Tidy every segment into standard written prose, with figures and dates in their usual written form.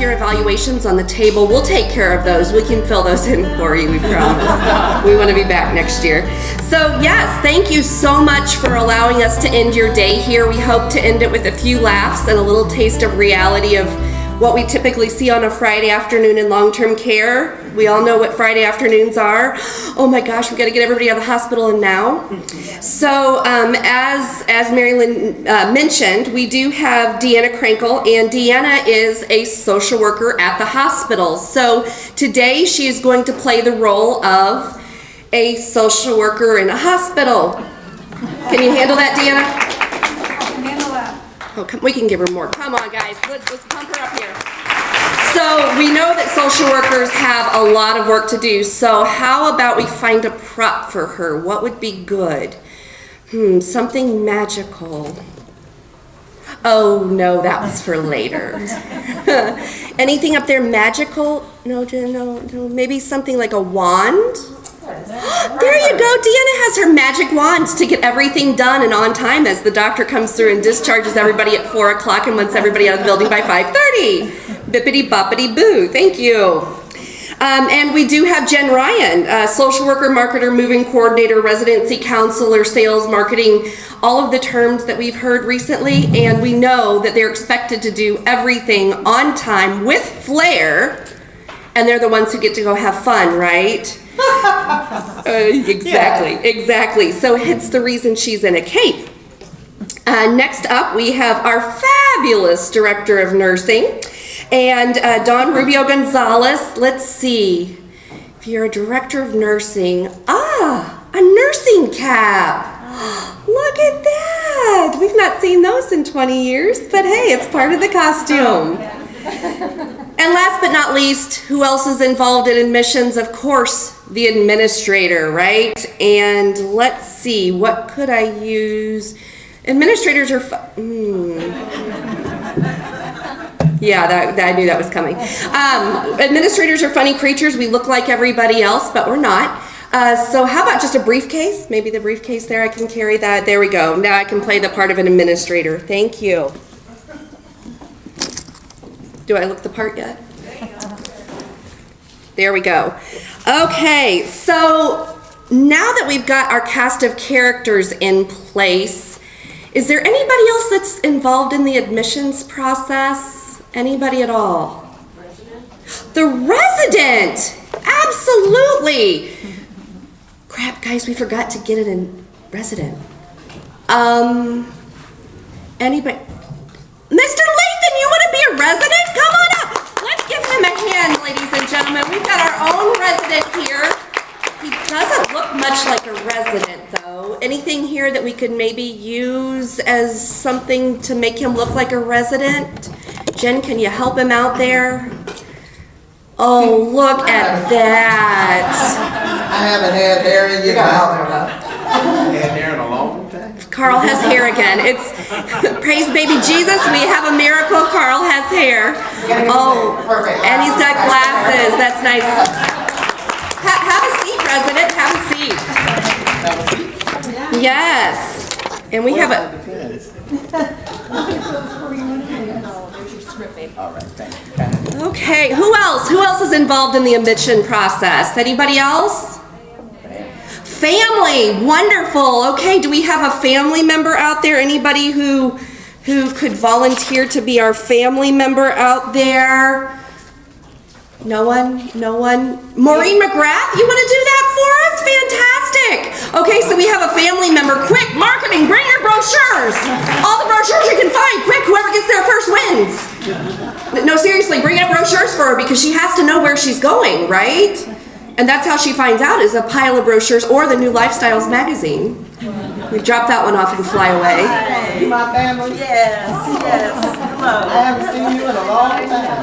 peer evaluations on the table. We'll take care of those. We can fill those in for you, we promise. We want to be back next year. So yes, thank you so much for allowing us to end your day here. We hope to end it with a few laughs and a little taste of reality of what we typically see on a Friday afternoon in long-term care. We all know what Friday afternoons are. Oh my gosh, we got to get everybody out of the hospital and now. So as Mary Lynn mentioned, we do have Deanna Krankle, and Deanna is a social worker at the hospital. So today she is going to play the role of a social worker in a hospital. Can you handle that, Deanna? Oh, we can give her more. Come on, guys. Let's pump her up here. So we know that social workers have a lot of work to do. So how about we find a prop for her? What would be good? Something magical. Oh, no, that was for later. Anything up there magical? No, maybe something like a wand? There you go. Deanna has her magic wand to get everything done and on time as the doctor comes through and discharges everybody at 4 o'clock and wants everybody out of the building by 5:30. Bippity boppity boo. Thank you. And we do have Jen Ryan, social worker, marketer, moving coordinator, residency counselor, sales, marketing, all of the terms that we've heard recently. And we know that they're expected to do everything on time with flair. And they're the ones who get to go have fun, right? Exactly. So hence the reason she's in a cape. Next up, we have our fabulous director of nursing, and Don Rubio Gonzalez. Let's see. If you're a director of nursing, a nursing cap. Look at that. We've not seen those in 20 years, but hey, it's part of the costume. And last but not least, who else is involved in admissions? Of course, the administrator, right? And let's see, what could I use? Administrators are Yeah, I knew that was coming. Administrators are funny creatures. We look like everybody else, but we're not. So how about just a briefcase? Maybe the briefcase there, I can carry that. There we go. Now I can play the part of an administrator. Thank you. Do I look the part yet? There we go. Okay, so now that we've got our cast of characters in place, is there anybody else that's involved in the admissions process? Anybody at all? The resident! Absolutely! Crap, guys, we forgot to get it in resident. Anybody? Mr. Lathan, you want to be a resident? Come on up. Let's give him a hand, ladies and gentlemen. We've got our own resident here. He doesn't look much like a resident, though. Anything here that we could maybe use as something to make him look like a resident? Jen, can you help him out there? Oh, look at that. I haven't had hair in years. Had hair in a long time. Carl has hair again. It's praise baby Jesus. We have a miracle. Carl has hair. Oh, and he's got glasses. That's nice. Have a seat, resident. Have a seat. Yes. And we have a. All right, thank you. Okay. Who else? Who else is involved in the admission process? Anybody else? Family, wonderful. Okay, do we have a family member out there? Anybody who could volunteer to be our family member out there? No one? Maureen McGrath, you want to do that for us? Fantastic. Okay, so we have a family member. Quick, marketing, bring your brochures. All the brochures you can find. Quick, whoever gets there first wins. No, seriously, bring in brochures for her because she has to know where she's going, right? And that's how she finds out, is a pile of brochures or the new Lifestyles magazine. We drop that one off and fly away. You my family? Yes. Hello. I haven't seen you in a long time.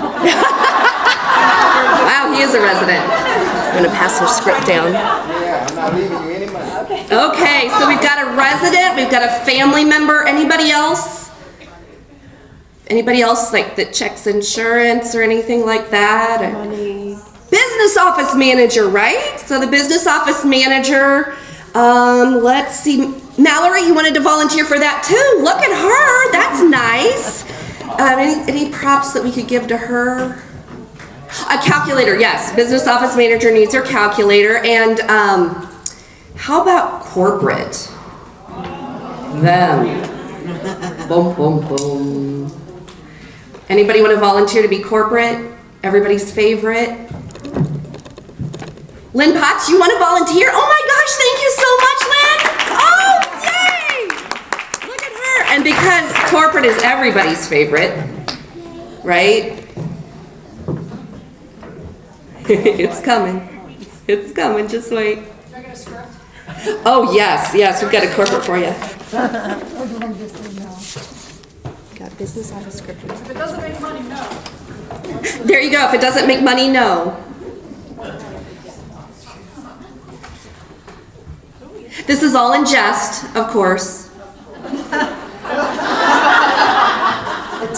Wow, he is a resident. I'm going to pass her script down. Yeah, I'm not leaving you any money. Okay, so we've got a resident, we've got a family member. Anybody else? Anybody else like that checks insurance or anything like that? Business office manager, right? So the business office manager, let's see. Mallory, you wanted to volunteer for that too. Look at her, that's nice. Any props that we could give to her? A calculator, yes. Business office manager needs their calculator. And how about corporate? Them. Boom, boom, boom. Anybody want to volunteer to be corporate? Everybody's favorite? Lynn Potts, you want to volunteer? Oh my gosh, thank you so much, Lynn! Oh, yay! Look at her. And because corporate is everybody's favorite, right? It's coming. It's coming, just wait. Can I get a script? Oh, yes, yes, we've got a corporate for you. Got business office script. If it doesn't make money, no. There you go. If it doesn't make money, no. This is all in jest, of course. The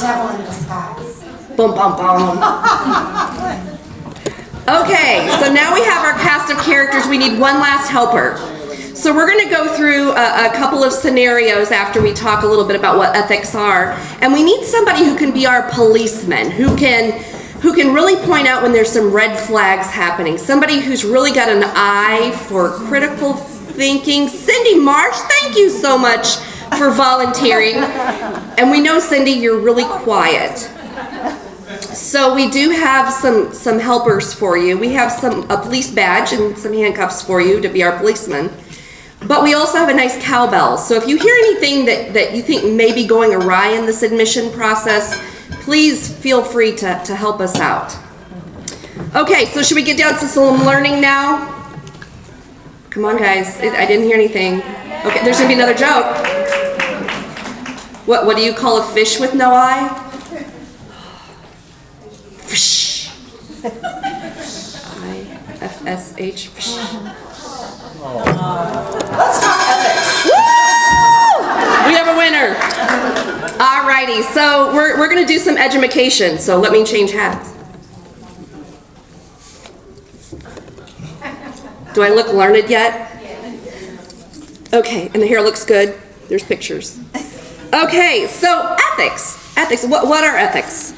devil in disguise. Boom, boom, boom. Okay, so now we have our cast of characters. We need one last helper. So we're going to go through a couple of scenarios after we talk a little bit about what ethics are. And we need somebody who can be our policeman, who can really point out when there's some red flags happening. Somebody who's really got an eye for critical thinking. Cindy Marsh, thank you so much for volunteering. And we know, Cindy, you're really quiet. So we do have some helpers for you. We have a police badge and some handcuffs for you to be our policeman. But we also have a nice cowbell. So if you hear anything that you think may be going awry in this admission process, please feel free to help us out. Okay, so should we get down to some learning now? Come on, guys. I didn't hear anything. Okay, there's gonna be another joke. What do you call a fish with no eye? Fish. I-F-S-H. Fish. Let's talk ethics. Woo! We have a winner. Alrighty, so we're gonna do some edumacation. So let me change hats. Do I look learned yet? Okay, and the hair looks good. There's pictures. Okay, so ethics. Ethics. What are ethics?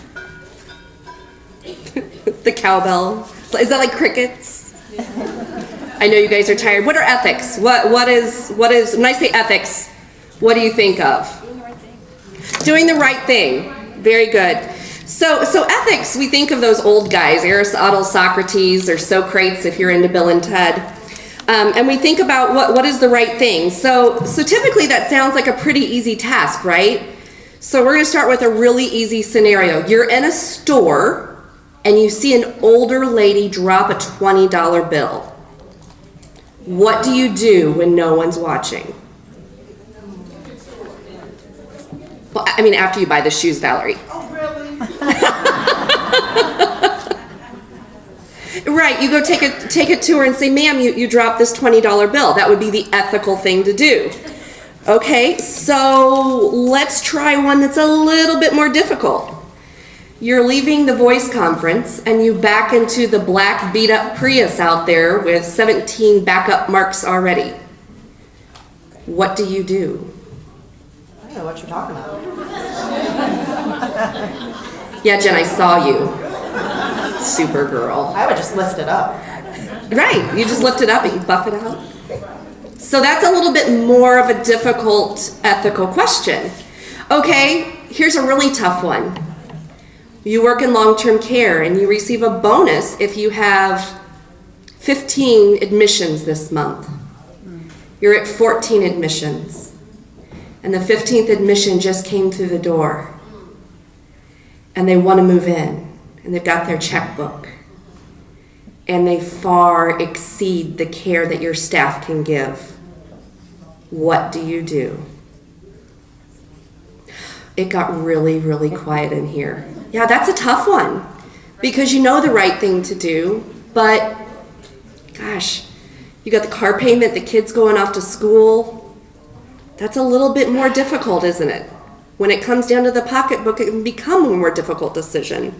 The cowbell. Is that like crickets? I know you guys are tired. What are ethics? What is when I say ethics, what do you think of? Doing the right thing. Very good. So ethics, we think of those old guys, Aristotle, Socrates, or Socrates if you're into Bill and Ted. And we think about what is the right thing. So typically that sounds like a pretty easy task, right? So we're going to start with a really easy scenario. You're in a store and you see an older lady drop a $20 bill. What do you do when no one's watching? Well, I mean, after you buy the shoes, Valerie. Oh, really? Right, you go take a tour and say, ma'am, you dropped this $20 bill. That would be the ethical thing to do. Okay, so let's try one that's a little bit more difficult. You're leaving the voice conference and you back into the black beat up Prius out there with 17 backup marks already. What do you do? I don't know what you're talking about. Yeah, Jen, I saw you. Supergirl. I would just lift it up. Right, you just lift it up and you buff it out. So that's a little bit more of a difficult ethical question. Okay, here's a really tough one. You work in long-term care and you receive a bonus if you have 15 admissions this month. You're at 14 admissions. And the 15th admission just came through the door. And they want to move in. And they've got their checkbook. And they far exceed the care that your staff can give. What do you do? It got really, really quiet in here. Yeah, that's a tough one because you know the right thing to do, but gosh, you got the car payment, the kids going off to school. That's a little bit more difficult, isn't it? When it comes down to the pocketbook, it can become a more difficult decision.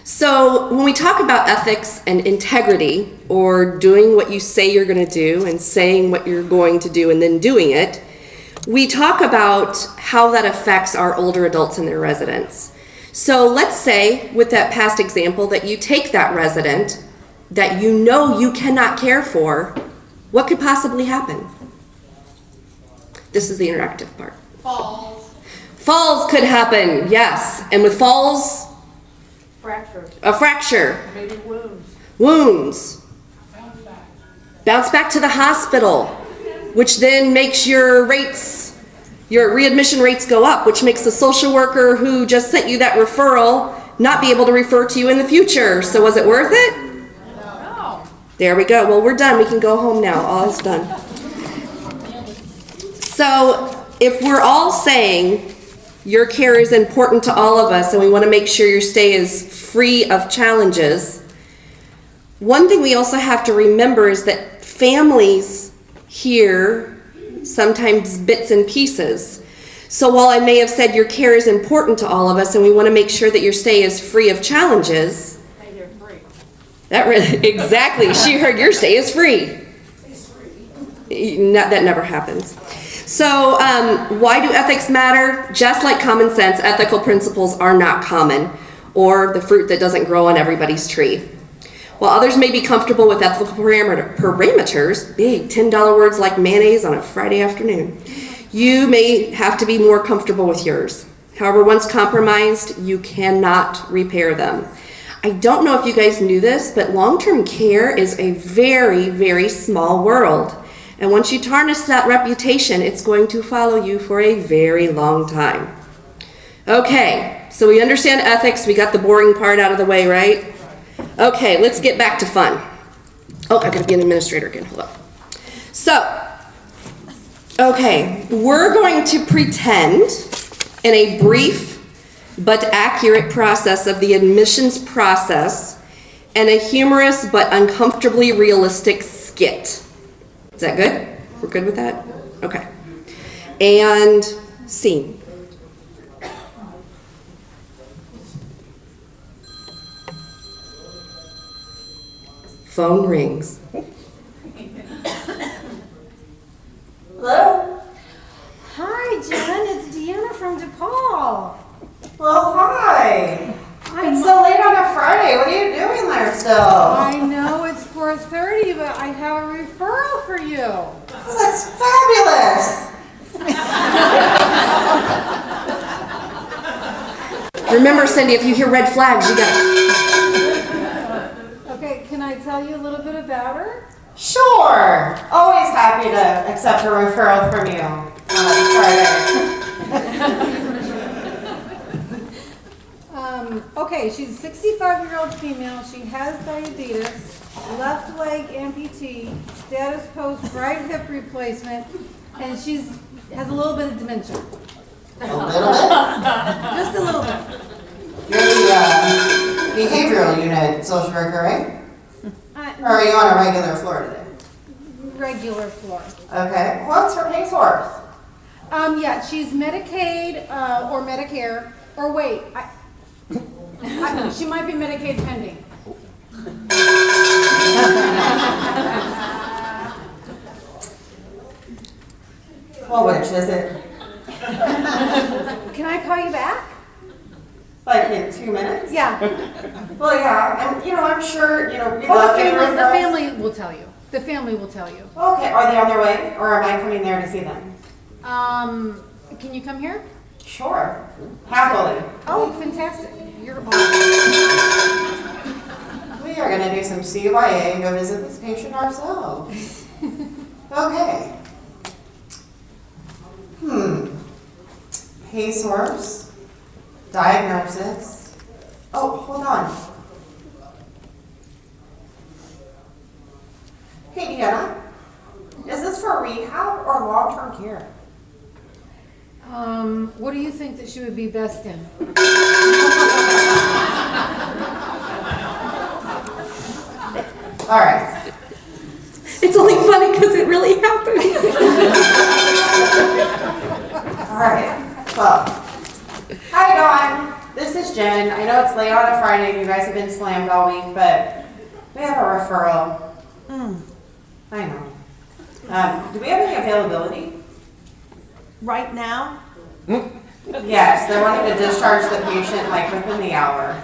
So when we talk about ethics and integrity, or doing what you say you're going to do and saying what you're going to do and then doing it, we talk about how that affects our older adults in their residence. So let's say, with that past example, that you take that resident that you know you cannot care for. What could possibly happen? This is the interactive part. Falls. Falls could happen, yes. And with falls, Fractures. a fracture, Maybe wounds. wounds, bounce back to the hospital, which then makes your rates, your readmission rates go up, which makes the social worker who just sent you that referral not be able to refer to you in the future. So was it worth it? No. There we go. Well, we're done. We can go home now. All is done. So if we're all saying your care is important to all of us and we want to make sure your stay is free of challenges, one thing we also have to remember is that families hear sometimes bits and pieces. So while I may have said your care is important to all of us and we want to make sure that your stay is free of challenges, Hey, they're free. that really, exactly, she heard your stay is free. That never happens. So why do ethics matter? Just like common sense, ethical principles are not common, or the fruit that doesn't grow on everybody's tree. While others may be comfortable with ethical parameters, big $10 words like mayonnaise on a Friday afternoon, you may have to be more comfortable with yours. However, once compromised, you cannot repair them. I don't know if you guys knew this, but long-term care is a very, very small world. And once you tarnish that reputation, it's going to follow you for a very long time. Okay, so we understand ethics. We got the boring part out of the way, right? Okay, let's get back to fun. Oh, I gotta be an administrator again. Hold on. So, okay, we're going to pretend in a brief but accurate process of the admissions process and a humorous but uncomfortably realistic skit. Is that good? We're good with that? Okay. And scene. Phone rings. Hello? Hi, Jen. It's Deanna from DePaul. Well, hi. It's so late on a Friday. What are you doing there still? I know it's 4:30, but I have a referral for you. Oh, that's fabulous. Remember, Cindy, if you hear red flags, you gotta... Okay, can I tell you a little bit about her? Sure. Always happy to accept a referral from you on a Friday. Okay, she's a 65-year-old female. She has diabetes, left leg amputee, status post right hip replacement, and has a little bit of dementia. A little bit? Just a little bit. You're the behavioral unit social worker, right? Or are you on a regular floor today? Regular floor. Okay. What's her case worth? Yeah, she's Medicaid or Medicare, or wait, she might be Medicaid pending. Well, which is it? Can I call you back? Like in 2 minutes? Yeah. Well, yeah. I'm sure, we Well, love the getting family referrals. will tell you. The family will tell you. Okay. Are they on their way, or am I coming there to see them? Can you come here? Sure. Happily. Oh, fantastic. You're on. We are going to do some CYA and go visit this patient ourselves. Okay. Pace source. Diagnosis. Oh, hold on. Hey, Deanna. Is this for rehab or long-term care? What do you think that she would be best in? All right. It's only funny because it really happened. All right. Well, hi, Dawn. This is Jen. I know it's late on a Friday and you guys have been slammed all week, but we have a referral. I know. Do we have any availability? Right now? Yes, they're wanting to discharge the patient like within the hour.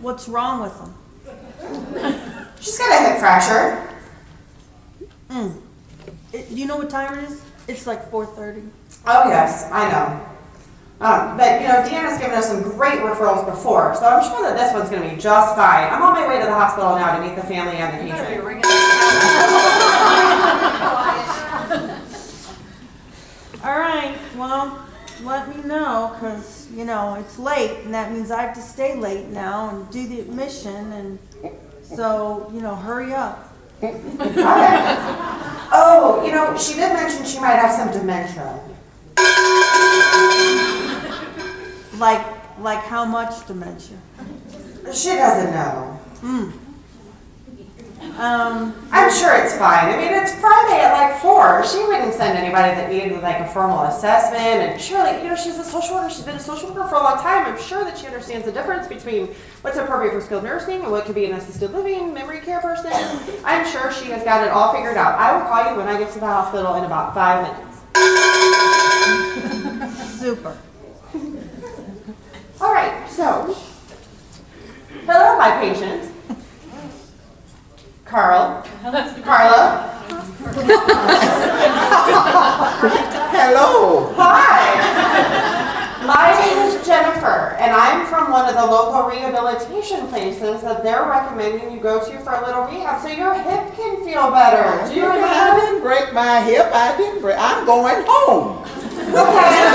What's wrong with them? She's got a hip fracture. Do you know what time it is? It's like 4:30. Oh yes, I know. But you know, Deanna's given us some great referrals before, so I'm sure that this one's going to be just fine. I'm on my way to the hospital now to meet the family and the patient. All right, well, let me know, because, you know, it's late, and that means I have to stay late now and do the admission, and so, you know, hurry up. Okay. Oh, you know, she did mention she might have some dementia. Like how much dementia? She doesn't know. I'm sure it's fine. I mean, it's Friday at like 4. She wouldn't send anybody that needed like a formal assessment. And surely, you know, she's a social worker. She's been a social worker for a long time. I'm sure that she understands the difference between what's appropriate for skilled nursing and what could be an assisted living, memory care person. I'm sure she has got it all figured out. I will call you when I get to the hospital in about 5 minutes. Super. All right, so, hello, my patient. Carla. Hello. Hi. My name is Jennifer, and I'm from one of the local rehabilitation places that they're recommending you go to for a little rehab so your hip can feel better. Do you I remember? didn't break my hip. I'm going home. Okay.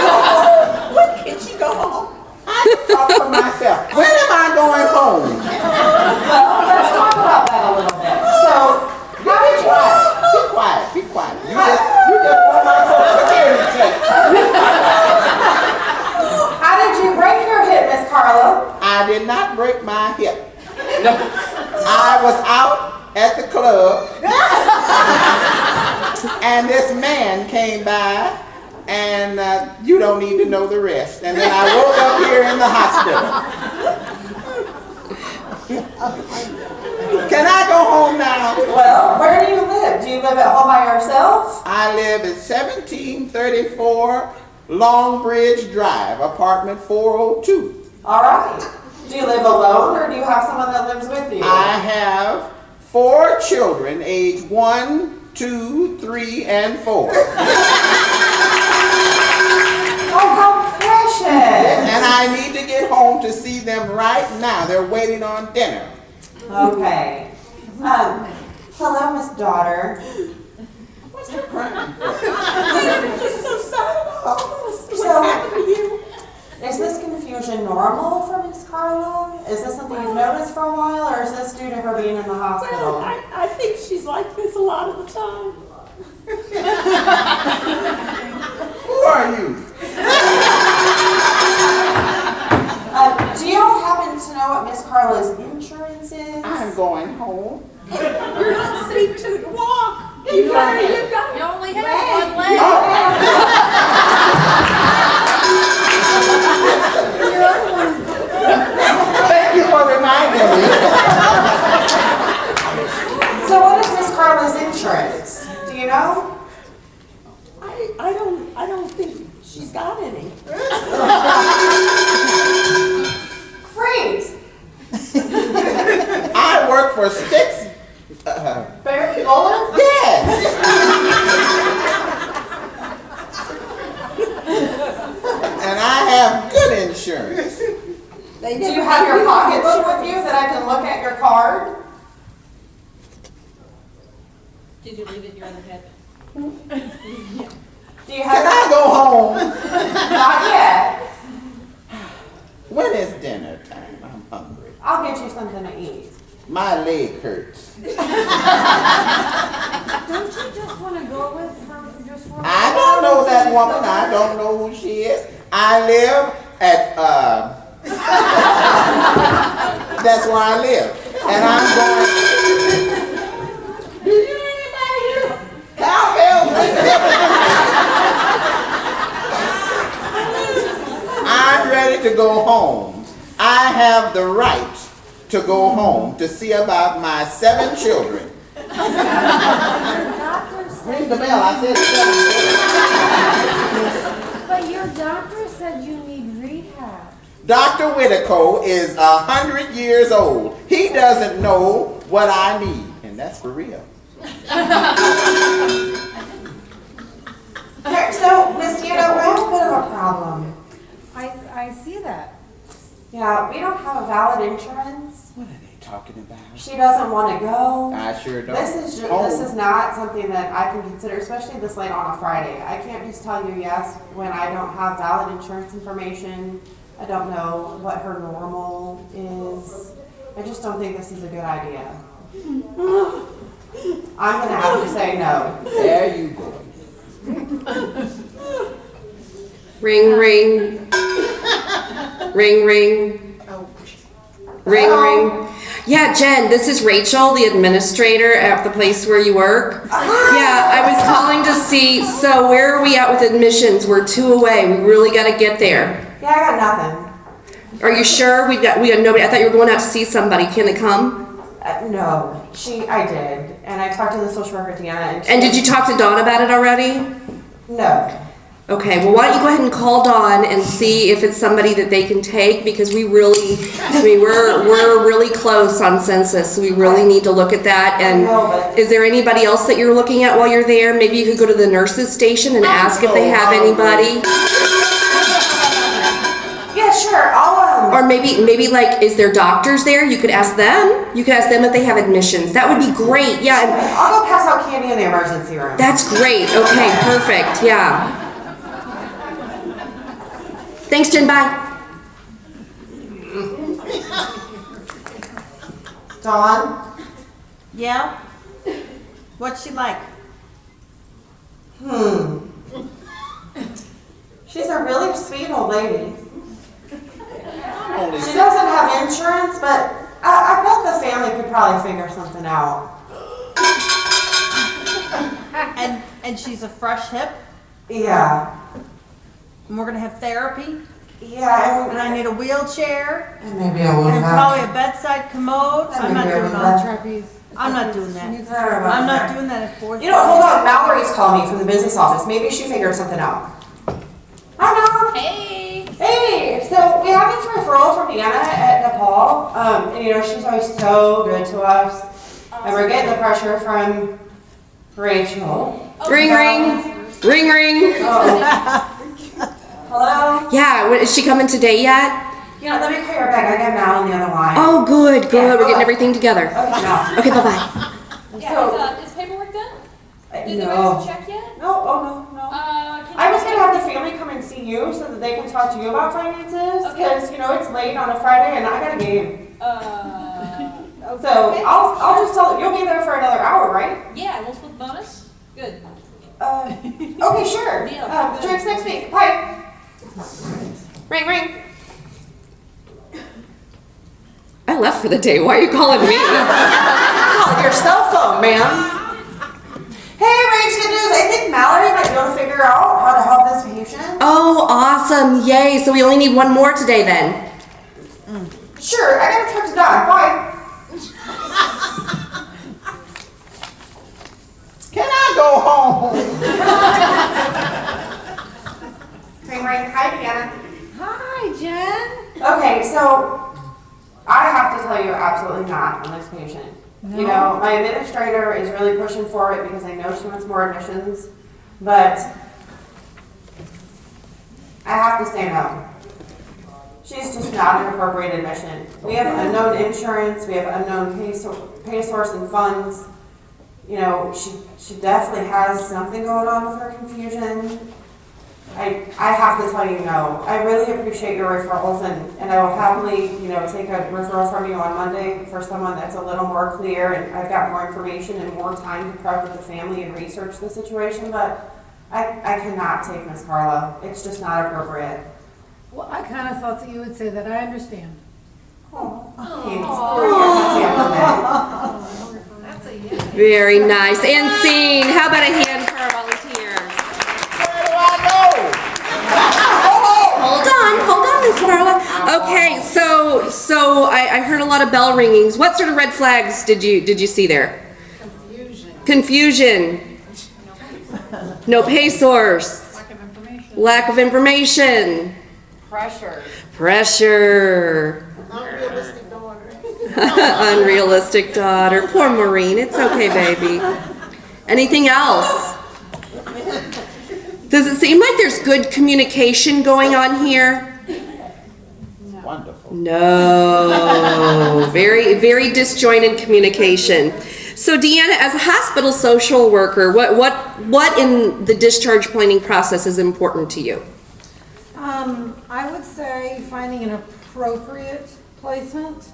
When can she go home? I can talk for myself. When am I going home? Well, let's talk about that a little bit. So, how did you... Be quiet. You just want my social security check. How did you break your hip, Miss Carla? I did not break my hip. I was out at the club, and this man came by, and you don't need to know the rest. And then I woke up here in the hospital. Can I go home now? Well, where do you live? Do you live at home by yourself? I live at 1734 Longbridge Drive, apartment 402. All right. Do you live alone, or do you have someone that lives with you? I have 4 children, age 1, 2, 3, and 4. Oh, how precious! And I need to get home to see them right now. They're waiting on dinner. Okay. Hello, Miss Daughter. What's her crying for? I'm just so sad about this. What's happened to you? Is this confusion normal for Miss Carla? Is this something you've noticed for a while, or is this due to her being in the hospital? Well, I think she's like this a lot of the time. Who are you? Do you all happen to know what Miss Carla's insurance is? I'm going home. You're not safe to walk. You only have one leg. Thank you for reminding me. So what is Miss Carla's insurance? Do you know? I don't think she's got any. Freeze! I work for Sticks. Barry Fuller? Yes. And I have good insurance. Do you have your pocketbook with you that I can look at your card? Did you leave it in your other head? Do you Can have I go home? Not yet. When is dinner time? I'm hungry. I'll get you something to eat. My leg hurts. Don't you just want to go with her just for a I don't know that woman. I don't know who she is. I live at, that's where I live. And I'm going, do you know anybody here? Cowbell. I'm ready to go home. I have the right to go home to see about my 7 children. Ring the bell. I said 7 children. But your doctor said you Dr. Whitaco is 100 years old. He doesn't know what I need, and that's for real. Okay, so, Miss Deanna, we have a bit of a problem. I see that. Yeah, we don't have a valid insurance. What are they talking about? She doesn't want to go. I sure don't. This is not something that I can consider, especially this late on a Friday. I can't just tell you yes when I don't have valid insurance information. I don't know what her normal is. I just don't think this is a good idea. I'm gonna have to say no. There you go. Ring, ring. Ring, ring. Ring, ring. Yeah, Jen, this is Rachel, the administrator at the place where you work. Yeah, I was calling to see, so where are we at with admissions? We're 2 away. We really got to get there. Yeah, I got nothing. Are you sure? We got nobody. I thought you were going out to see somebody. Can they come? No, I did, and I talked to the social worker Deanna. And did you talk to Dawn about it already? No. Okay, well, why don't you go ahead and call Dawn and see if it's somebody that they can take, because we're really close on census, so we really need to look at that. And is there anybody else that you're looking at while you're there? Maybe you could go to the nurses station and ask if they have anybody. Yeah, sure. Or maybe like, is there doctors there? You could ask them. You could ask them if they have admissions. That would be great. Yeah. I'll go pass out candy in the emergency room. That's great. Okay, perfect. Yeah. Thanks, Jen. Bye. Dawn? Yeah? What's she like? She's a really sweet old lady. She doesn't have insurance, but I bet the family could probably figure something out. And she's a fresh hip, Yeah. and we're gonna have therapy, Yeah, and I need a wheelchair, and maybe a and probably a bedside commode. I'm not doing that. Trapeze. I'm not doing that. Needs- I'm not doing that at 4:30. You know, hold on. Mallory's calling me from the business office. Maybe she figured something out. Hi, Mom. Hey. Hey, so we have this referral from Deanna at Nepal. And you know, she's always so good to us. And we're getting the pressure from Rachel. Ring, ring. Ring, ring. Hello? Yeah, is she coming today yet? You know, let me call your back. I got Mal on the other line. Oh, good, good. We're getting everything together. Okay, no. Okay, bye-bye. Yeah, is paperwork done? Did the No. guys check yet? No, oh no, no. I was gonna have the family come and see you so that they can talk to you about finances. Okay. Because, you know, it's late on a Friday and I got a game. So okay. I'll just tell, you'll be there for another hour, right? Yeah, we'll split the bonus. Good. Okay, sure. Deal. Drinks next week. Bye. Ring, ring. I left for the day. Why are you calling me? Call your cell phone, ma'am. Hey, Rach, good news. I think Mallory might be able to figure out how to help this patient. Oh, awesome. Yay. So we only need one more today then. Sure, I gotta talk to Don. Bye. Can I go home? Ring, ring. Hi, Deanna. Hi, Jen. Okay, so I have to tell you absolutely not on this patient. You know, my administrator is really pushing for it because I know she wants more admissions, but I have to say no. She's just not an appropriate admission. We have unknown insurance, we have unknown pay source and funds. You know, she definitely has something going on with her confusion. I have to tell you no. I really appreciate your referrals and I will happily, you know, take a referral from you on Monday for someone that's a little more clear and I've got more information and more time to prep with the family and research the situation, but I cannot take Miss Carla. It's just not appropriate. Well, I kind of thought that you would say that. I understand. That's a yes. Very nice. And scene. How about a hand for our volunteers? Where do I go? Hold on, Miss Carla. Okay, so I heard a lot of bell ringings. What sort of red flags did you see there? Confusion. No pay source. Lack of information. Lack of information. Pressure. Pressure. Unrealistic daughter. Unrealistic daughter. Poor Maureen. It's okay, baby. Anything else? Does it seem like there's good communication going on here? Wonderful. No. Very, very disjointed communication. So Deanna, as a hospital social worker, what in the discharge planning process is important to you? I would say finding an appropriate placement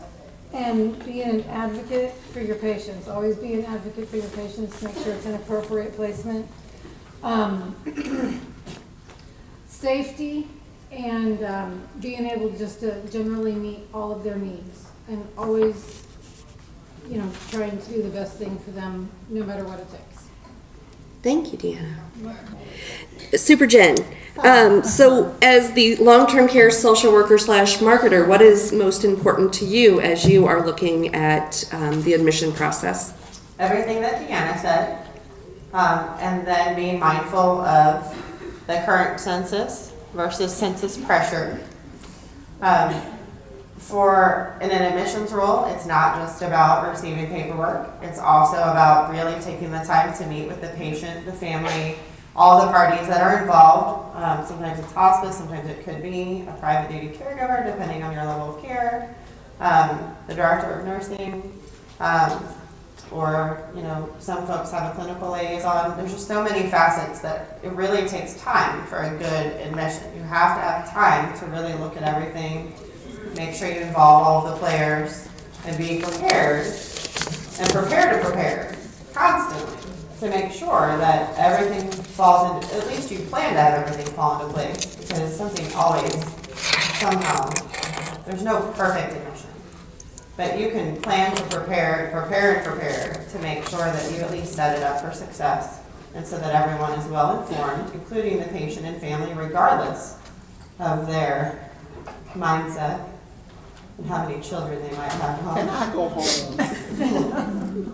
and being an advocate for your patients. Always be an advocate for your patients. Make sure it's an appropriate placement. Safety and being able just to generally meet all of their needs and always, trying to do the best thing for them no matter what it takes. Thank you, Deanna. Super Jen. So as the long-term care social worker / marketer, what is most important to you as you are looking at the admission process? Everything that Deanna said, and then being mindful of the current census versus census pressure. In an admissions role, it's not just about receiving paperwork. It's also about really taking the time to meet with the patient, the family, all the parties that are involved. Sometimes it's hospice, sometimes it could be a private duty caregiver, depending on your level of care, the director of nursing, or some folks have a clinical liaison. There's just so many facets that it really takes time for a good admission. You have to have time to really look at everything, make sure you involve all of the players, and be prepared, and prepare to prepare constantly to make sure that everything falls into, at least you plan to have everything fall into place, because something always, somehow, there's no perfect admission. But you can plan to prepare to make sure that you at least set it up for success, and so that everyone is well informed, including the patient and family, regardless of their mindset and how many children they might have home. Can I go home?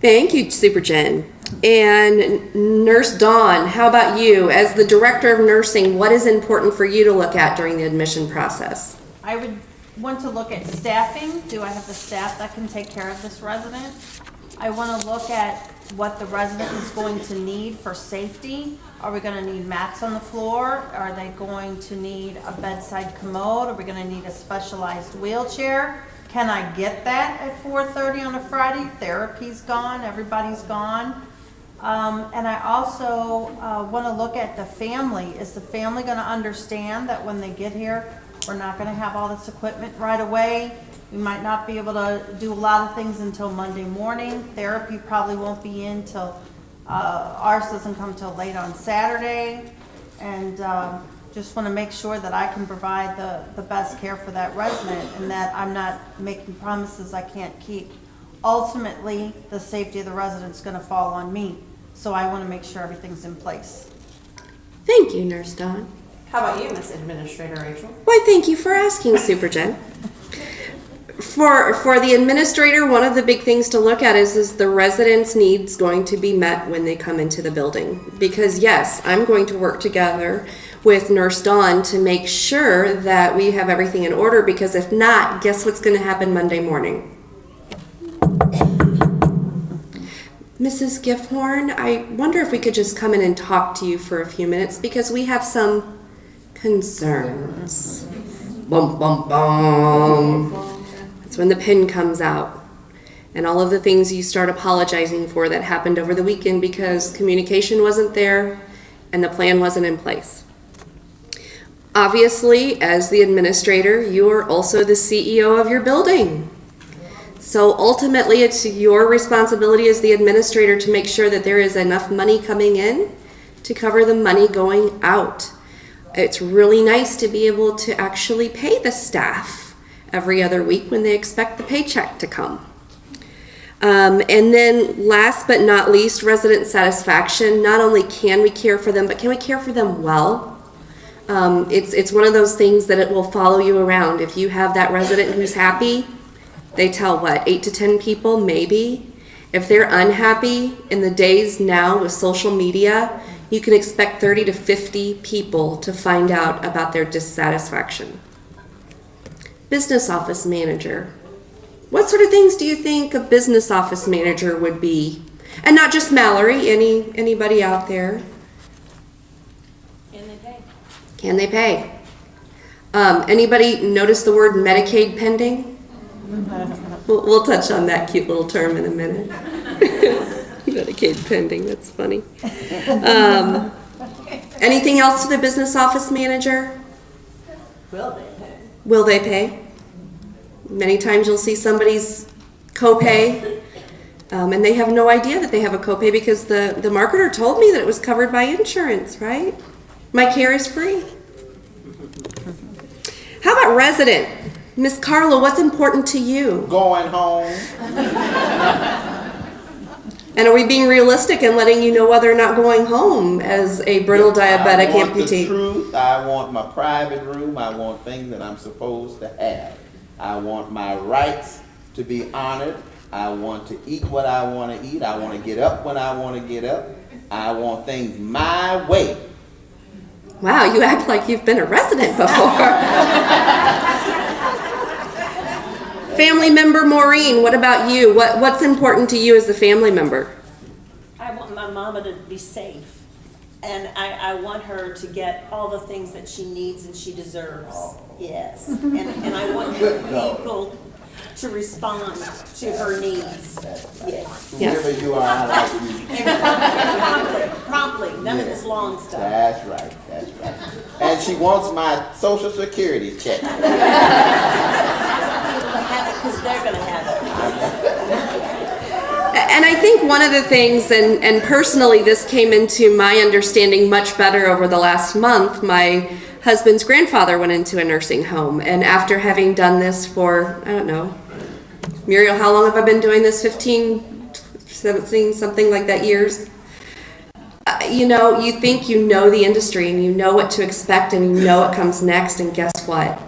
Thank you, Super Jen. And Nurse Dawn, how about you? As the director of nursing, what is important for you to look at during the admission process? I would want to look at staffing. Do I have the staff that can take care of this resident? I want to look at what the resident is going to need for safety. Are we going to need mats on the floor? Are they going to need a bedside commode? Are we going to need a specialized wheelchair? Can I get that at 4:30 on a Friday? Therapy's gone, everybody's gone. And I also want to look at the family. Is the family going to understand that when they get here, we're not going to have all this equipment right away? We might not be able to do a lot of things until Monday morning. Therapy probably won't be in till, ours doesn't come till late on Saturday. And just want to make sure that I can provide the best care for that resident and that I'm not making promises I can't keep. Ultimately, the safety of the resident's going to fall on me. So I want to make sure everything's in place. Thank you, Nurse Dawn. How about you, Miss Administrator Rachel? Why, thank you for asking, Super Jen. For the administrator, one of the big things to look at is the resident's needs going to be met when they come into the building. Because yes, I'm going to work together with Nurse Dawn to make sure that we have everything in order, because if not, guess what's going to happen Monday morning? Mrs. Giffhorn, I wonder if we could just come in and talk to you for a few minutes, because we have some concerns. Bum, bum, bum. That's when the pin comes out. And all of the things you start apologizing for that happened over the weekend because communication wasn't there and the plan wasn't in place. Obviously, as the administrator, you are also the CEO of your building. So ultimately, it's your responsibility as the administrator to make sure that there is enough money coming in to cover the money going out. It's really nice to be able to actually pay the staff every other week when they expect the paycheck to come. And then last but not least, resident satisfaction. Not only can we care for them, but can we care for them well? It's one of those things that it will follow you around. If you have that resident who's happy, they tell 8 to 10 people, maybe. If they're unhappy in the days now with social media, you can expect 30 to 50 people to find out about their dissatisfaction. business office manager. What sort of things do you think a business office manager would be? And not just Mallory, anybody out there. Can they pay? Can they pay? Anybody notice the word Medicaid pending? We'll touch on that cute little term in a minute. Medicaid pending, that's funny. Anything else to the business office manager? Will they pay? Will they pay? Many times you'll see somebody's copay, and they have no idea that they have a copay because the marketer told me that it was covered by insurance, right? My care is free. How about resident? Miss Carla, what's important to you? Going home. And are we being realistic and letting you know whether or not going home as a brittle diabetic I want amputee? the truth. I want my private room. I want things that I'm supposed to have. I want my rights to be honored. I want to eat what I want to eat. I want to get up when I want to get up. I want things my way. Wow, you act like you've been a resident before. Family member Maureen, what about you? What's important to you as a family member? I want my mama to be safe, and I want her to get all the things that she needs and she deserves. Yes, and I want people to respond to her needs. Yes. Whoever you are, I like you. Promptly, none of this long stuff. That's right. That's right. And she wants my Social Security check. Because they're going to have it. And I think one of the things, and personally this came into my understanding much better over the last month, my husband's grandfather went into a nursing home. And after having done this for, I don't know, Muriel, how long have I been doing this? 15, 17, something like that years? You know, you think you know the industry and you know what to expect and you know what comes next, and guess what?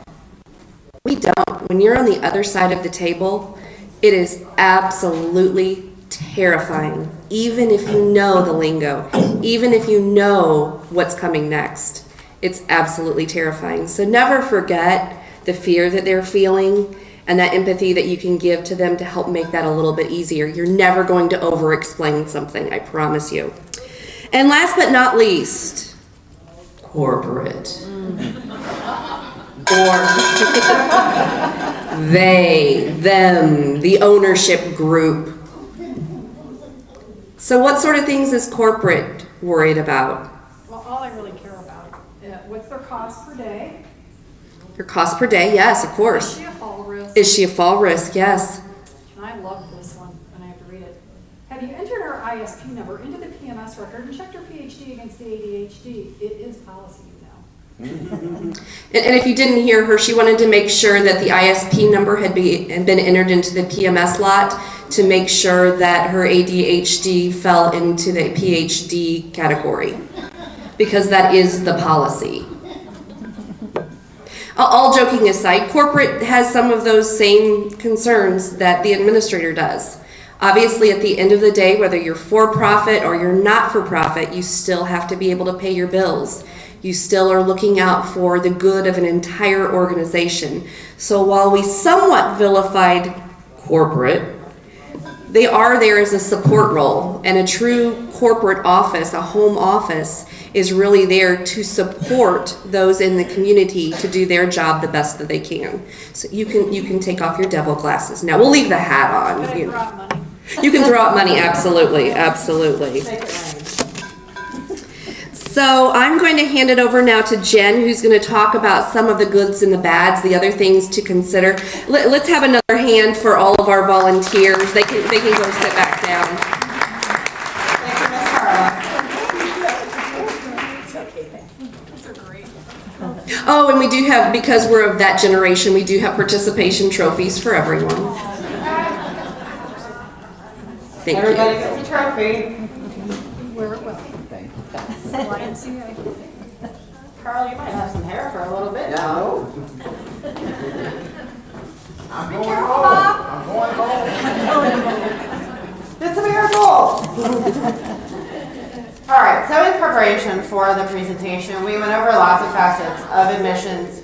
We don't. When you're on the other side of the table, it is absolutely terrifying, even if you know the lingo, even if you know what's coming next. It's absolutely terrifying. So never forget the fear that they're feeling and that empathy that you can give to them to help make that a little bit easier. You're never going to over-explain something, I promise you. And last but not least, corporate. Or they, them, the ownership group. So what sort of things is corporate worried about? Well, all I really care about, what's their cost per day? Your cost per day, yes, of course. Is she a fall risk? Is she a fall risk? Yes. And I love this one, and I have to read it. Have you entered her ISP number into the PMS record and checked her PhD against the ADHD? It is policy now. And if you didn't hear her, she wanted to make sure that the ISP number had been entered into the PMS lot to make sure that her ADHD fell into the PhD category, because that is the policy. All joking aside, corporate has some of those same concerns that the administrator does. Obviously, at the end of the day, whether you're for-profit or you're not for-profit, you still have to be able to pay your bills. You still are looking out for the good of an entire organization. So while we somewhat vilified corporate, they are there as a support role, and a true corporate office, a home office, is really there to support those in the community to do their job the best that they can. So you can take off your devil glasses. Now we'll leave the hat on. But I throw out money. You can throw out money, absolutely, absolutely. So I'm going to hand it over now to Jen, who's going to talk about some of the goods and the bads, the other things to consider. Let's have another hand for all of our volunteers. They can go sit back down. Thank you, Ms. Carla. These are great. Oh, and we do have, because we're of that generation, we do have participation trophies for everyone. Thank Everybody you. gets a trophy. Wear it well. YMCA. Carl, you might have some hair for a little bit Yeah, I now. know. I'm going careful, home. Bob. I'm going home. It's a miracle. All right, so in preparation for the presentation, we went over lots of facets of admissions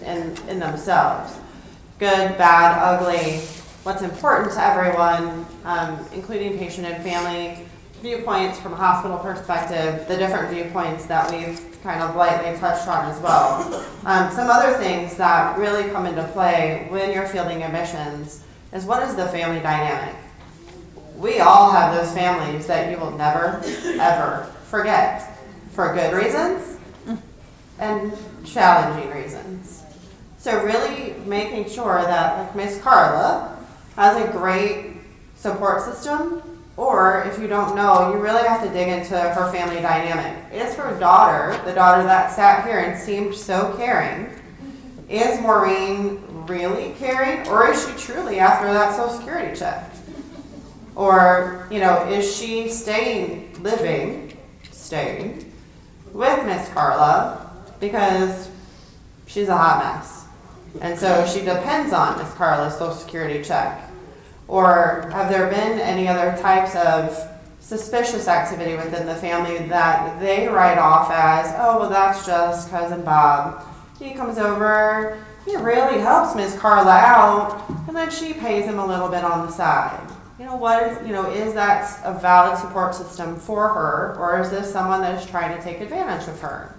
in themselves. good, bad, ugly, what's important to everyone, including patient and family, viewpoints from a hospital perspective, the different viewpoints that we've kind of lightly touched on as well. Some other things that really come into play when you're fielding admissions is what is the family dynamic? We all have those families that you will never, ever forget for good reasons and challenging reasons. So really making sure that like Miss Carla has a great support system, or if you don't know, you really have to dig into her family dynamic. Is her daughter, the daughter that sat here and seemed so caring, is Maureen really caring, or is she truly after that Social Security check? Or, is she staying with Miss Carla because she's a hot mess. And so she depends on Miss Carla's Social Security check. Or have there been any other types of suspicious activity within the family that they write off as, oh, well, that's just Cousin Bob. He comes over, he really helps Miss Carla out, and then she pays him a little bit on the side. Is that a valid support system for her, or is this someone that is trying to take advantage of her?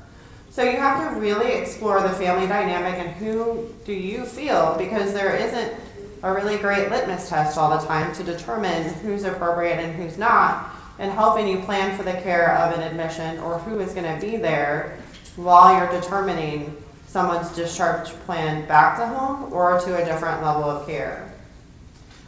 So you have to really explore the family dynamic and who do you feel, because there isn't a really great litmus test all the time to determine who's appropriate and who's not, and helping you plan for the care of an admission or who is going to be there while you're determining someone's discharge plan back to home or to a different level of care.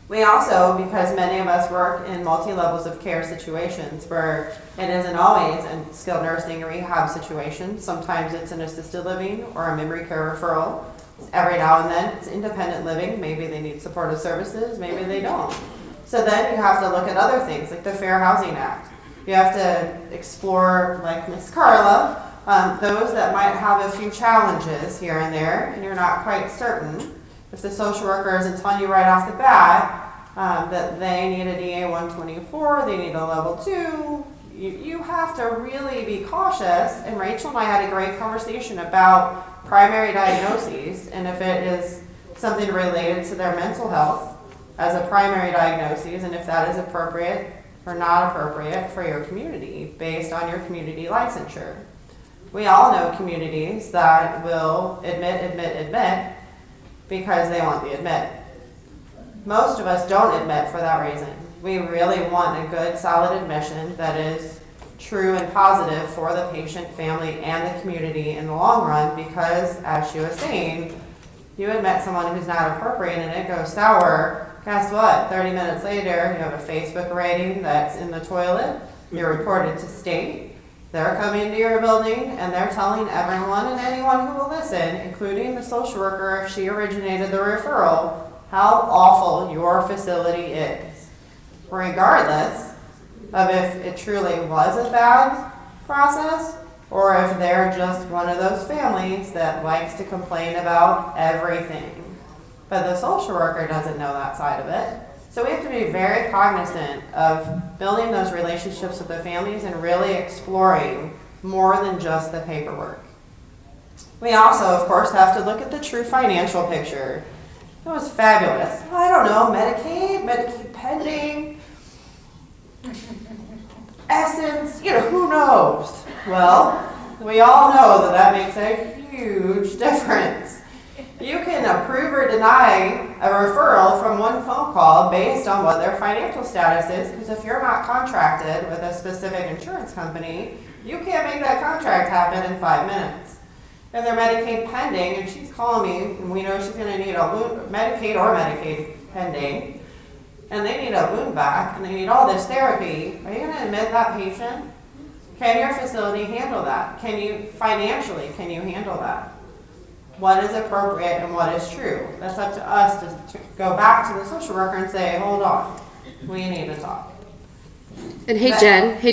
We also, because many of us work in multi-levels of care situations where it isn't always in skilled nursing or rehab situations, sometimes it's an assisted living or a memory care referral. Every now and then it's independent living, maybe they need supportive services, maybe they don't. So then you have to look at other things like the Fair Housing Act. You have to explore, like Miss Carla, those that might have a few challenges here and there and you're not quite certain. If the social worker isn't telling you right off the bat that they need a DA 124, they need a level 2, you have to really be cautious. And Rachel and I had a great conversation about primary diagnoses and if it is something related to their mental health as a primary diagnosis and if that is appropriate or not appropriate for your community based on your community licensure. We all know communities that will admit because they want the admit. Most of us don't admit for that reason. We really want a good, solid admission that is true and positive for the patient, family, and the community in the long run because, as she was saying, you admit someone who's not appropriate and it goes sour, guess what? 30 minutes later, you have a Facebook rating that's in the toilet, you're reported to state, they're coming to your building and they're telling everyone and anyone who will listen, including the social worker if she originated the referral, how awful your facility is. Regardless of if it truly was a bad process or if they're just one of those families that likes to complain about everything. But the social worker doesn't know that side of it. So we have to be very cognizant of building those relationships with the families and really exploring more than just the paperwork. We also, of course, have to look at the true financial picture. It was fabulous. I don't know, Medicaid pending, Essence, who knows? Well, we all know that makes a huge difference. You can approve or deny a referral from one phone call based on what their financial status is, because if you're not contracted with a specific insurance company, you can't make that contract happen in 5 minutes. If they're Medicaid pending and she's calling me and we know she's going to need a Medicaid pending, and they need a wound vac and they need all this therapy, are you going to admit that patient? Can your facility handle that? Can you handle that? What is appropriate and what is true? That's up to us to go back to the social worker and say, hold on, we need to talk. And hey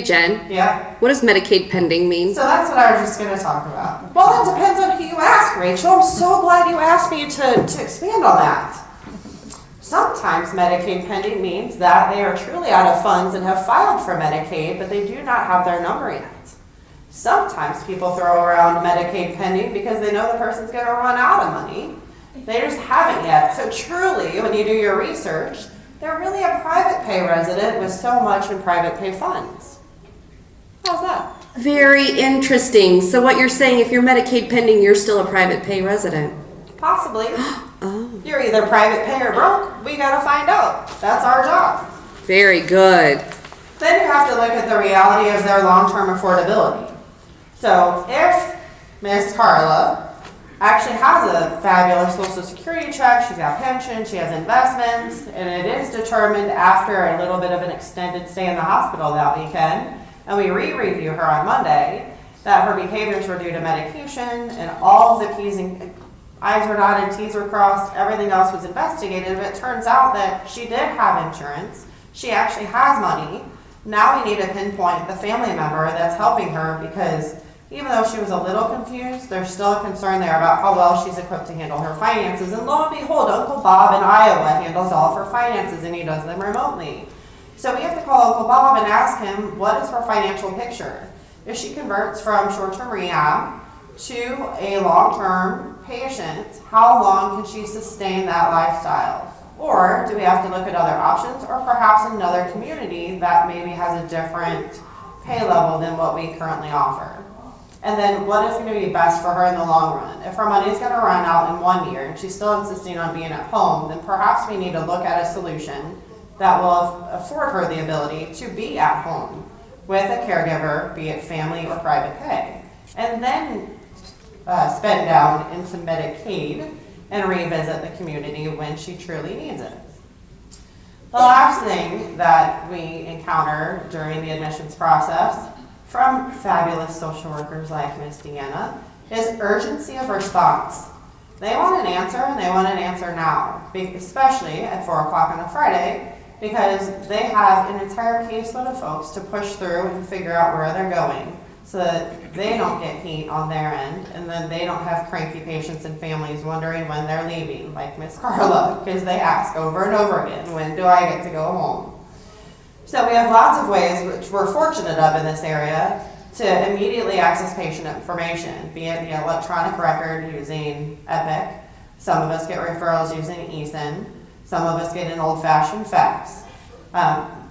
Jen. Yeah? What does Medicaid pending mean? So that's what I was just going to talk about. Well, it depends on who you ask, Rachel. I'm so glad you asked me to expand on that. Sometimes Medicaid pending means that they are truly out of funds and have filed for Medicaid, but they do not have their number yet. Sometimes people throw around Medicaid pending because they know the person's going to run out of money They just haven't yet. So truly, when you do your research, they're really a private pay resident with so much in private pay funds. How's that? Very interesting. So what you're saying, if you're Medicaid pending, you're still a private pay resident. Possibly. Oh, You're either private pay or broke. We gotta find out. That's our job. very good. Then you have to look at the reality of their long-term affordability. So if Miss Carla actually has a fabulous Social Security check, she's got pension, she has investments, and it is determined after a little bit of an extended stay in the hospital that weekend, and we re-review her on Monday, that her behaviors were due to medication and all of the P's and I's were dotted, T's were crossed, everything else was investigated, but it turns out that she did have insurance, she actually has money. Now we need to pinpoint the family member that's helping her, because even though she was a little confused, there's still a concern there about how well she's equipped to handle her finances. And lo and behold, Uncle Bob in Iowa handles all of her finances, and he does them remotely. So we have to call Uncle Bob and ask him, what is her financial picture? If she converts from short-term rehab to a long-term patient, how long can she sustain that lifestyle? Or do we have to look at other options, or perhaps another community that maybe has a different pay level than what we currently offer? And then what is going to be best for her in the long run? If her money is going to run out in 1 year and she's still insisting on being at home, then perhaps we need to look at a solution that will afford her the ability to be at home with a caregiver, be it family or private pay. And then spend down into Medicaid and revisit the community when she truly needs it. The last thing that we encounter during the admissions process from fabulous social workers like Miss Deanna is urgency of response. They want an answer, and they want an answer now, especially at 4 o'clock on a Friday, because they have an entire caseload of folks to push through and figure out where they're going, so that they don't get heat on their end, and then they don't have cranky patients and families wondering when they're leaving, like Miss Carla, because they ask over and over again, when do I get to go home? So we have lots of ways, which we're fortunate of in this area, to immediately access patient information, be it the electronic record using Epic. Some of us get referrals using eSIN. Some of us get an old-fashioned fax.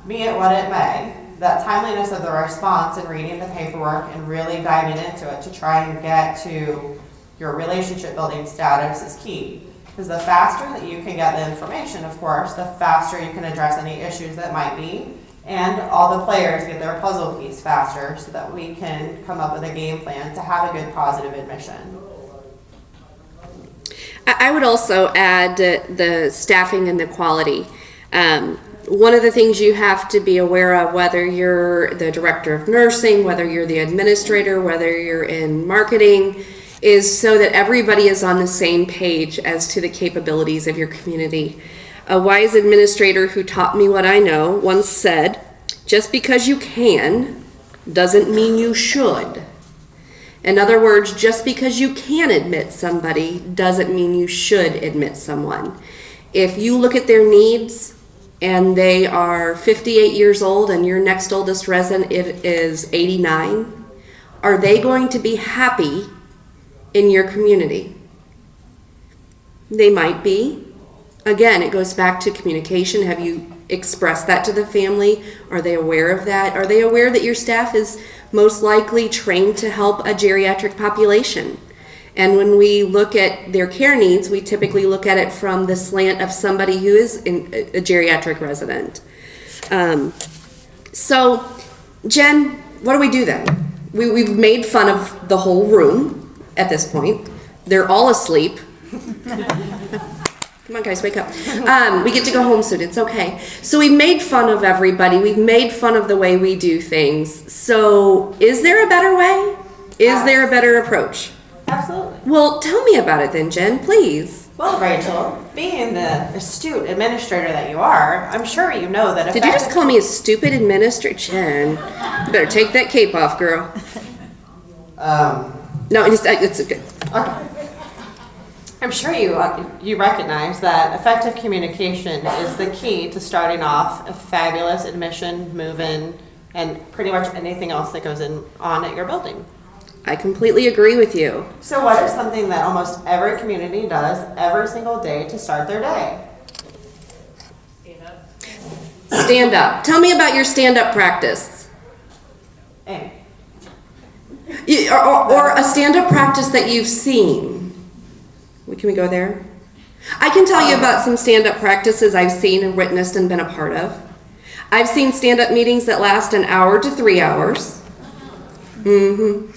Be it what it may, that timeliness of the response and reading the paperwork and really diving into it to try and get to your relationship building status is key. Because the faster that you can get the information, of course, the faster you can address any issues that might be, and all the players get their puzzle piece faster so that we can come up with a game plan to have a good positive admission. I would also add the staffing and the quality. One of the things you have to be aware of, whether you're the director of nursing, whether you're the administrator, whether you're in marketing, is so that everybody is on the same page as to the capabilities of your community. A wise administrator who taught me what I know once said, just because you can doesn't mean you should. In other words, just because you can admit somebody doesn't mean you should admit someone. If you look at their needs and they are 58 years old and your next oldest resident is 89, are they going to be happy in your community? They might be. Again, it goes back to communication. Have you expressed that to the family? Are they aware of that? Are they aware that your staff is most likely trained to help a geriatric population? And when we look at their care needs, we typically look at it from the slant of somebody who is a geriatric resident. So, Jen, what do we do then? We've made fun of the whole room at this point. They're all asleep. Come on, guys, wake up. We get to go home soon. It's okay. So we've made fun of everybody. We've made fun of the way we do things. So is there a better way? Is there a better approach? Absolutely. Well, tell me about it then, Jen, please. Well, Rachel, being the astute administrator that you are, I'm sure you know that. Did you just call me a stupid administrator? Jen, you better take that cape off, girl. No, it's good. Okay. I'm sure you recognize that effective communication is the key to starting off a fabulous admission, move-in, and pretty much anything else that goes on at your building. I completely agree with you. So what is something that almost every community does every single day to start their day? Stand up. Tell me about your stand-up practice. Amy. Or a stand-up practice that you've seen. Can we go there? I can tell you about some stand-up practices I've seen and witnessed and been a part of. I've seen stand-up meetings that last an hour to 3 hours. And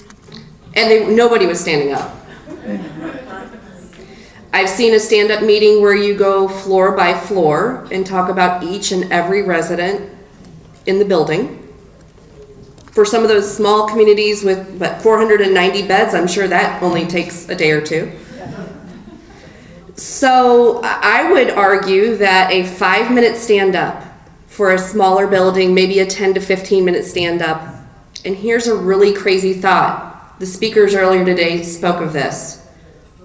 nobody was standing up. I've seen a stand-up meeting where you go floor by floor and talk about each and every resident in the building. For some of those small communities with 490 beds, I'm sure that only takes a day or two. So I would argue that a 5-minute stand-up for a smaller building, maybe a 10 to 15-minute stand-up. And here's a really crazy thought. The speakers earlier today spoke of this.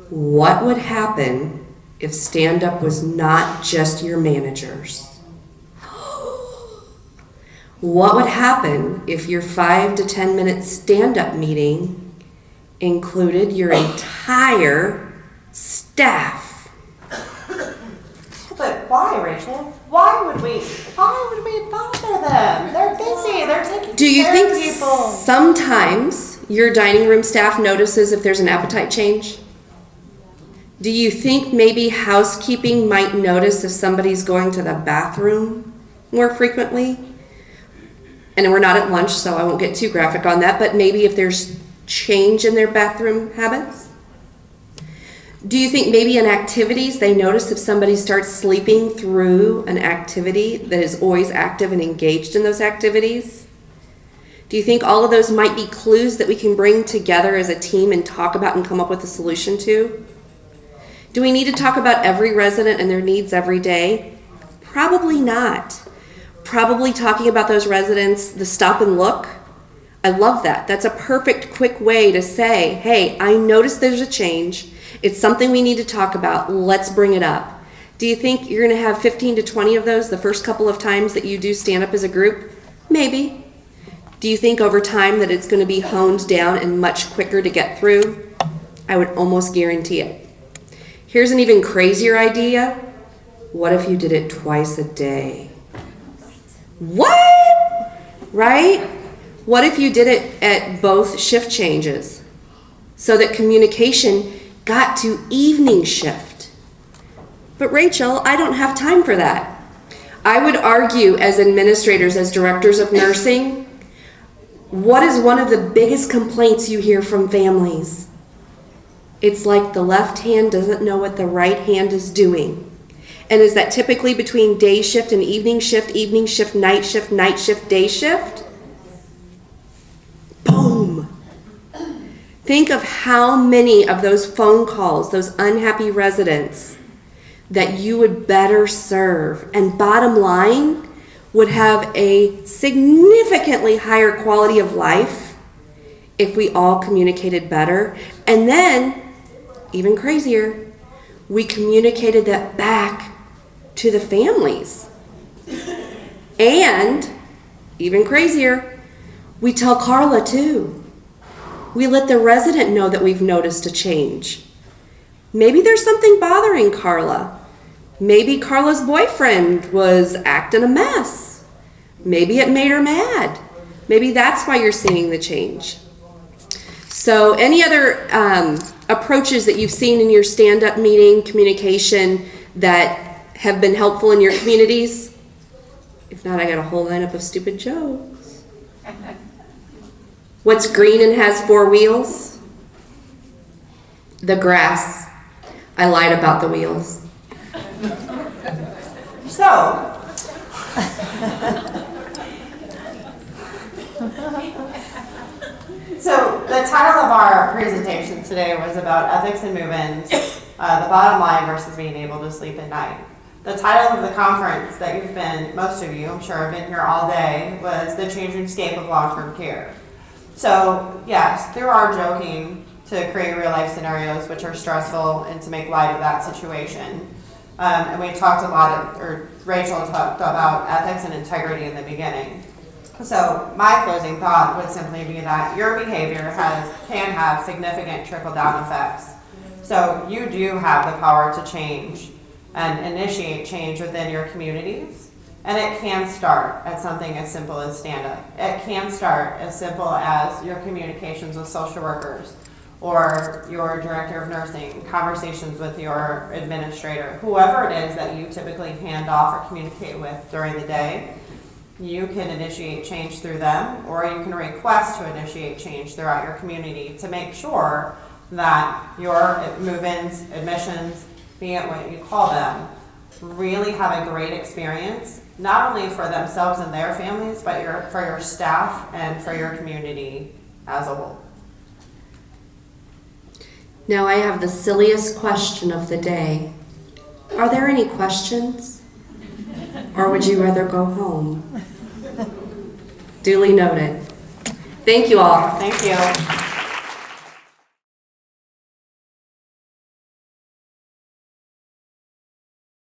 What would happen if stand-up was not just your managers? What would happen if your 5 to 10 minute stand-up meeting included your entire staff? But why, Rachel? Why would we bother them? They're busy. They're taking Do you care think of people. sometimes your dining room staff notices if there's an appetite change? Do you think maybe housekeeping might notice if somebody's going to the bathroom more frequently? And we're not at lunch, so I won't get too graphic on that, but maybe if there's change in their bathroom habits? Do you think maybe in activities they notice if somebody starts sleeping through an activity that is always active and engaged in those activities? Do you think all of those might be clues that we can bring together as a team and talk about and come up with a solution to? Do we need to talk about every resident and their needs every day? Probably not. Probably talking about those residents, the stop and look. I love that. That's a perfect, quick way to say, hey, I noticed there's a change. It's something we need to talk about. Let's bring it up. Do you think you're going to have 15 to 20 of those the first couple of times that you do stand up as a group? Maybe. Do you think over time that it's going to be honed down and much quicker to get through? I would almost guarantee it. Here's an even crazier idea. What if you did it twice a day? What? Right? What if you did it at both shift changes so that communication got to evening shift? But Rachel, I don't have time for that. I would argue as administrators, as directors of nursing, what is one of the biggest complaints you hear from families? It's like the left hand doesn't know what the right hand is doing. And is that typically between day shift and evening shift, night shift, day shift? Boom. Think of how many of those phone calls, those unhappy residents that you would better serve. And bottom line, would have a significantly higher quality of life if we all communicated better. And then, even crazier, we communicated that back to the families. And, even crazier, we tell Carla too. We let the resident know that we've noticed a change. Maybe there's something bothering Carla. Maybe Carla's boyfriend was acting a mess. Maybe it made her mad. Maybe that's why you're seeing the change. So any other approaches that you've seen in your stand-up meeting communication that have been helpful in your communities? If not, I got a whole lineup of stupid jokes. What's green and has 4 wheels? The grass. I lied about the wheels. So the title of our presentation today was about ethics and move-ins, the bottom line versus being able to sleep at night. The title of the conference that you've been, most of you, I'm sure, have been here all day, was The Changing Scape of Long-Term Care. So yes, through our joking to create real-life scenarios which are stressful and to make light of that situation. And we talked a lot, or Rachel talked about ethics and integrity in the beginning. So my closing thought would simply be that your behavior can have significant trickle-down effects. So you do have the power to change and initiate change within your communities. And it can start at something as simple as stand-up. It can start as simple as your communications with social workers or your director of nursing, conversations with your administrator, whoever it is that you typically hand off or communicate with during the day. You can initiate change through them, or you can request to initiate change throughout your community to make sure that your move-ins, admissions, be it what you call them, really have a great experience, not only for themselves and their families, but for your staff and for your community as a whole. Now I have the silliest question of the day. Are there any questions? Or would you rather go home? Duly noted. Thank you all. Thank you.